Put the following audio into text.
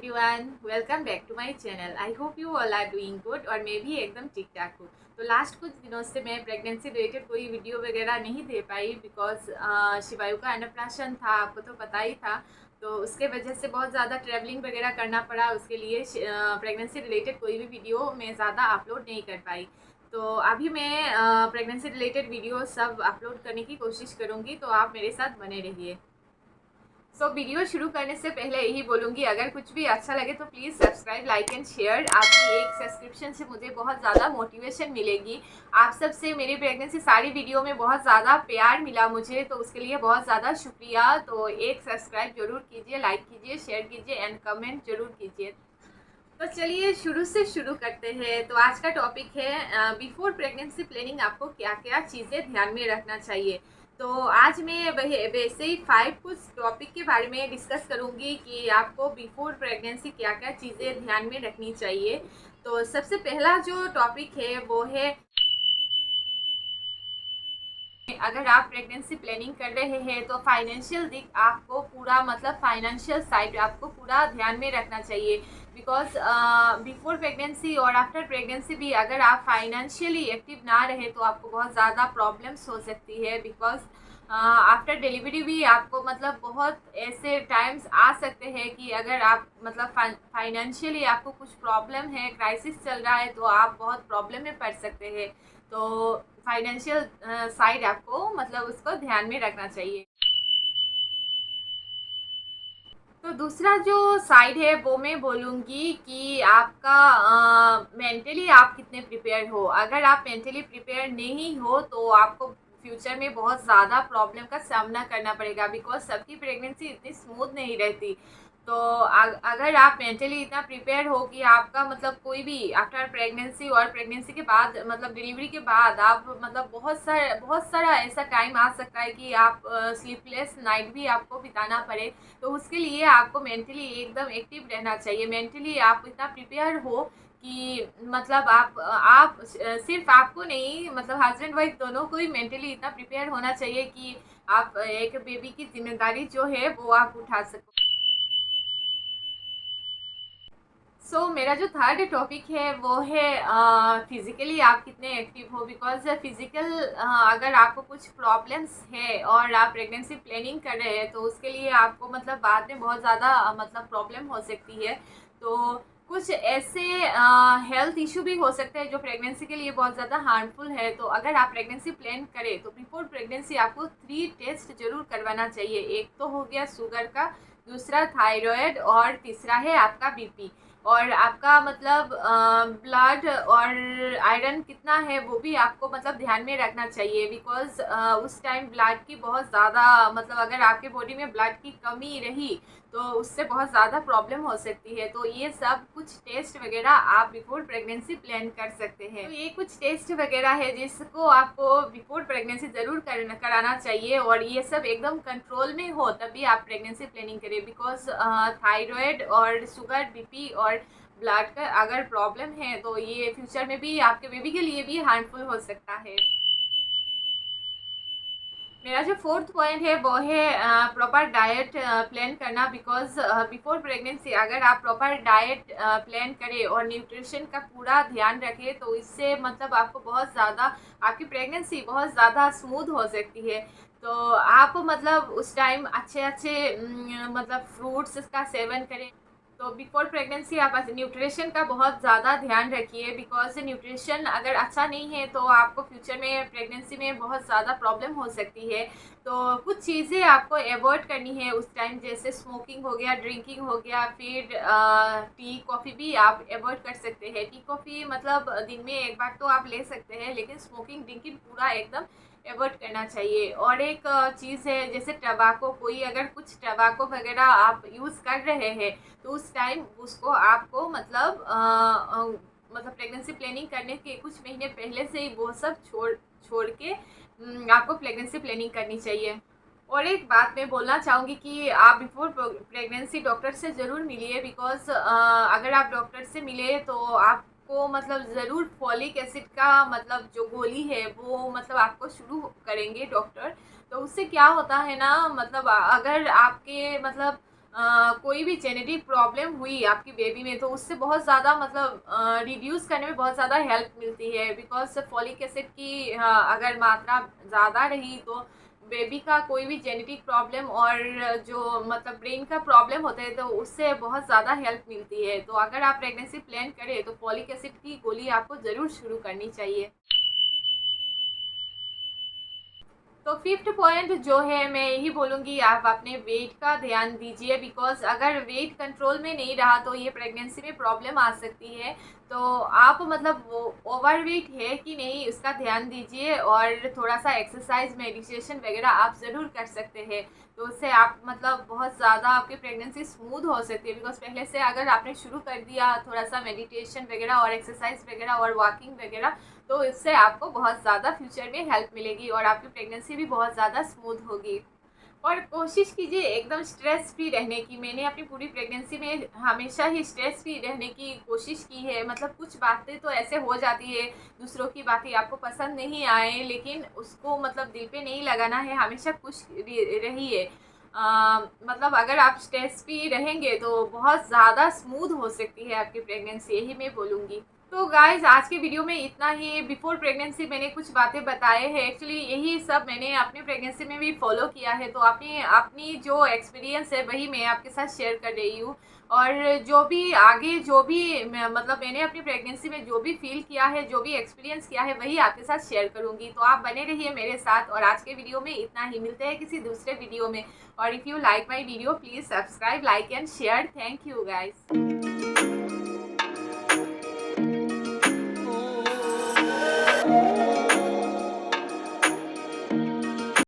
Everyone, welcome back to my channel. I hope you all are doing good और मैं भी एकदम ठीक ठाक हूँ। तो लास्ट कुछ दिनों से मैं प्रेगनेंसी रिलेटेड कोई वीडियो वगैरह नहीं दे पाई बिकॉज शिवायु का अन्नप्राशन था, आपको तो पता ही था। तो उसके वजह से बहुत ज़्यादा ट्रैवलिंग वगैरह करना पड़ा, उसके लिए प्रेगनेंसी रिलेटेड कोई भी वीडियो मैं ज़्यादा अपलोड नहीं कर पाई। तो अभी मैं प्रेगनेंसी रिलेटेड वीडियो सब अपलोड करने की कोशिश करूँगी, तो आप मेरे साथ बने रहिए। वीडियो शुरू करने से पहले यही बोलूँगी, अगर कुछ भी अच्छा लगे तो please subscribe, like and share. आपकी एक सब्सक्रिप्शन से मुझे बहुत ज़्यादा मोटिवेशन मिलेगी। आप सबसे मेरी प्रेगनेंसी सारी वीडियो में बहुत ज़्यादा प्यार मिला मुझे, तो उसके लिए बहुत ज़्यादा शुक्रिया। तो एक सब्सक्राइब ज़रूर कीजिए, लाइक कीजिए, शेयर कीजिए एंड कमेंट ज़रूर कीजिए। तो चलिए शुरू से शुरू करते हैं। तो आज का टॉपिक है बिफोर प्रेगनेंसी प्लानिंग आपको क्या क्या चीज़ें ध्यान में रखना चाहिए। तो आज मैं वैसे ही 5 कुछ टॉपिक के बारे में डिस्कस करूंगी कि आपको बिफोर प्रेगनेंसी क्या क्या चीज़ें ध्यान में रखनी चाहिए। तो सबसे पहला जो टॉपिक है वो है, अगर आप प्रेगनेंसी प्लानिंग कर रहे हैं तो फाइनेंशियल दिक आपको पूरा, मतलब फाइनेंशियल साइड आपको पूरा ध्यान में रखना चाहिए। बिकॉज बिफोर प्रेगनेंसी और आफ्टर प्रेगनेंसी भी अगर आप फाइनेंशियली एक्टिव ना रहे तो आपको बहुत ज़्यादा प्रॉब्लम्स हो सकती है। बिकॉज आफ्टर डिलीवरी भी आपको मतलब बहुत ऐसे टाइम्स आ सकते हैं कि अगर आप मतलब फाइनेंशियली आपको कुछ प्रॉब्लम है, क्राइसिस चल रहा है, तो आप बहुत प्रॉब्लम में पड़ सकते हैं। तो फाइनेंशियल साइड आपको मतलब उसको ध्यान में रखना चाहिए। तो दूसरा जो साइड है वो मैं बोलूँगी कि आपका मेंटली आप कितने प्रिपेयर हो। अगर आप मेंटली प्रिपेयर नहीं हो तो आपको फ्यूचर में बहुत ज़्यादा प्रॉब्लम का सामना करना पड़ेगा। बिकॉज सबकी प्रेगनेंसी इतनी स्मूथ नहीं रहती। तो अगर आप मेंटली इतना प्रिपेयर हो कि आपका मतलब कोई भी आफ्टर प्रेगनेंसी और प्रेगनेंसी के बाद मतलब डिलीवरी के बाद आप मतलब बहुत सारा ऐसा टाइम आ सकता है कि आप स्लीपलेस नाइट भी आपको बिताना पड़े। तो उसके लिए आपको मेंटली एकदम एक्टिव रहना चाहिए। मेंटली आप इतना प्रिपेयर हो कि मतलब आप सिर्फ आपको नहीं, मतलब हस्बैंड वाइफ दोनों को ही मेंटली इतना प्रिपेयर होना चाहिए कि आप एक बेबी की जिम्मेदारी जो है वो आप उठा सको। मेरा जो थर्ड टॉपिक है वो है फिज़िकली आप कितने एक्टिव हो। बिकॉज फिज़िकल अगर आपको कुछ प्रॉब्लम्स है और आप प्रेगनेंसी प्लानिंग कर रहे हैं तो उसके लिए आपको मतलब बाद में बहुत ज़्यादा मतलब प्रॉब्लम हो सकती है। तो कुछ ऐसे हेल्थ इशू भी हो सकते हैं जो प्रेगनेंसी के लिए बहुत ज़्यादा हार्मफुल है। तो अगर आप प्रेगनेंसी प्लान करें तो बिफोर प्रेगनेंसी आपको 3 टेस्ट जरूर करवाना चाहिए। एक तो हो गया शुगर का, दूसरा थायराइड और तीसरा है आपका बीपी। और आपका मतलब ब्लड और आयरन कितना है वो भी आपको मतलब ध्यान में रखना चाहिए। बिकॉज उस टाइम ब्लड की बहुत ज़्यादा मतलब अगर आपके बॉडी में ब्लड की कमी रही तो उससे बहुत ज़्यादा प्रॉब्लम हो सकती है। तो ये सब कुछ टेस्ट वगैरह आप बिफोर प्रेगनेंसी प्लान कर सकते हैं। तो ये कुछ टेस्ट वगैरह है जिसको आपको बिफोर प्रेगनेंसी ज़रूर कराना चाहिए और ये सब एकदम कंट्रोल में हो तभी आप प्रेगनेंसी प्लानिंग करें। बिकॉज थायराइड और शुगर, बीपी और ब्लड का अगर प्रॉब्लम है तो ये फ्यूचर में भी आपके बेबी के लिए भी हार्मफुल हो सकता है। मेरा जो फोर्थ पॉइंट है वो है प्रॉपर डाइट प्लान करना। बिकॉज बिफोर प्रेगनेंसी अगर आप प्रॉपर डाइट प्लान करें और न्यूट्रिशन का पूरा ध्यान रखें तो इससे मतलब आपको बहुत ज़्यादा आपकी प्रेगनेंसी बहुत ज़्यादा स्मूथ हो सकती है। तो आप मतलब उस टाइम अच्छे अच्छे मतलब फ्रूट्स का सेवन करें। तो बिफोर प्रेगनेंसी आप न्यूट्रिशन का बहुत ज़्यादा ध्यान रखिए। बिकॉज न्यूट्रिशन अगर अच्छा नहीं है तो आपको फ्यूचर में प्रेगनेंसी में बहुत ज़्यादा प्रॉब्लम हो सकती है। तो कुछ चीज़ें आपको अवॉइड करनी है उस टाइम, जैसे स्मोकिंग हो गया, ड्रिंकिंग हो गया, फिर टी कॉफ़ी भी आप अवॉइड कर सकते हैं। टी कॉफ़ी मतलब दिन में एक बार तो आप ले सकते हैं, लेकिन स्मोकिंग ड्रिंकिंग पूरा एकदम अवॉइड करना चाहिए। और एक चीज़ है जैसे टबाको, कोई अगर कुछ टबाको वगैरह आप यूज़ कर रहे हैं तो उस टाइम उसको आपको मतलब प्रेगनेंसी प्लानिंग करने के कुछ महीने पहले से ही वो सब छोड़ छोड़ के आपको प्रेगनेंसी प्लानिंग करनी चाहिए। और एक बात मैं बोलना चाहूँगी कि आप बिफोर प्रेगनेंसी डॉक्टर से ज़रूर मिलिए। बिकॉज अगर आप डॉक्टर से मिले तो आपको मतलब ज़रूर फॉलिक एसिड का मतलब जो गोली है वो मतलब आपको शुरू करेंगे डॉक्टर। तो उससे क्या होता है ना, मतलब अगर आपके मतलब कोई भी जेनेटिक प्रॉब्लम हुई आपकी बेबी में तो उससे बहुत ज़्यादा मतलब रिड्यूस करने में बहुत ज़्यादा हेल्प मिलती है। बिकॉज फॉलिक एसिड की अगर मात्रा ज़्यादा रही तो बेबी का कोई भी जेनेटिक प्रॉब्लम और जो मतलब ब्रेन का प्रॉब्लम होता है तो उससे बहुत ज़्यादा हेल्प मिलती है। तो अगर आप प्रेगनेंसी प्लान करें तो फॉलिक एसिड की गोली आपको ज़रूर शुरू करनी चाहिए। तो फिफ्थ पॉइंट जो है मैं यही बोलूँगी, आप अपने वेट का ध्यान दीजिए। बिकॉज अगर वेट कंट्रोल में नहीं रहा तो ये प्रेगनेंसी में प्रॉब्लम आ सकती है। तो आप मतलब वो ओवर वेट है कि नहीं उसका ध्यान दीजिए, और थोड़ा सा एक्सरसाइज मेडिटेशन वगैरह आप ज़रूर कर सकते हैं। तो उससे आप मतलब बहुत ज़्यादा आपकी प्रेगनेंसी स्मूथ हो सकती है। बिकॉज पहले से अगर आपने शुरू कर दिया थोड़ा सा मेडिटेशन वगैरह और एक्सरसाइज वगैरह और वॉकिंग वगैरह, तो इससे आपको बहुत ज़्यादा फ्यूचर में हेल्प मिलेगी और आपकी प्रेगनेंसी भी बहुत ज़्यादा स्मूथ होगी। और कोशिश कीजिए एकदम स्ट्रेस फ्री रहने की। मैंने अपनी पूरी प्रेगनेंसी में हमेशा ही स्ट्रेस फ्री रहने की कोशिश की है। मतलब कुछ बातें तो ऐसे हो जाती है, दूसरों की बातें आपको पसंद नहीं आए, लेकिन उसको मतलब दिल पे नहीं लगाना है, हमेशा खुश रहिए। मतलब अगर आप स्ट्रेस फ्री रहेंगे तो बहुत ज़्यादा स्मूथ हो सकती है आपकी प्रेगनेंसी, यही मैं बोलूँगी। तो गाइज आज के वीडियो में इतना ही। बिफोर प्रेगनेंसी मैंने कुछ बातें बताए हैं, एक्चुअली यही सब मैंने अपनी प्रेगनेंसी में भी फॉलो किया है। तो अपनी अपनी जो एक्सपीरियंस है वही मैं आपके साथ शेयर कर रही हूँ। और जो भी आगे जो भी मतलब मैंने अपनी प्रेगनेंसी में जो भी फील किया है, जो भी एक्सपीरियंस किया है, वही आपके साथ शेयर करूँगी। तो आप बने रहिए मेरे साथ। और आज के वीडियो में इतना ही, मिलते हैं किसी दूसरे वीडियो में। और if you like my video please subscribe, like and share. Thank you guys.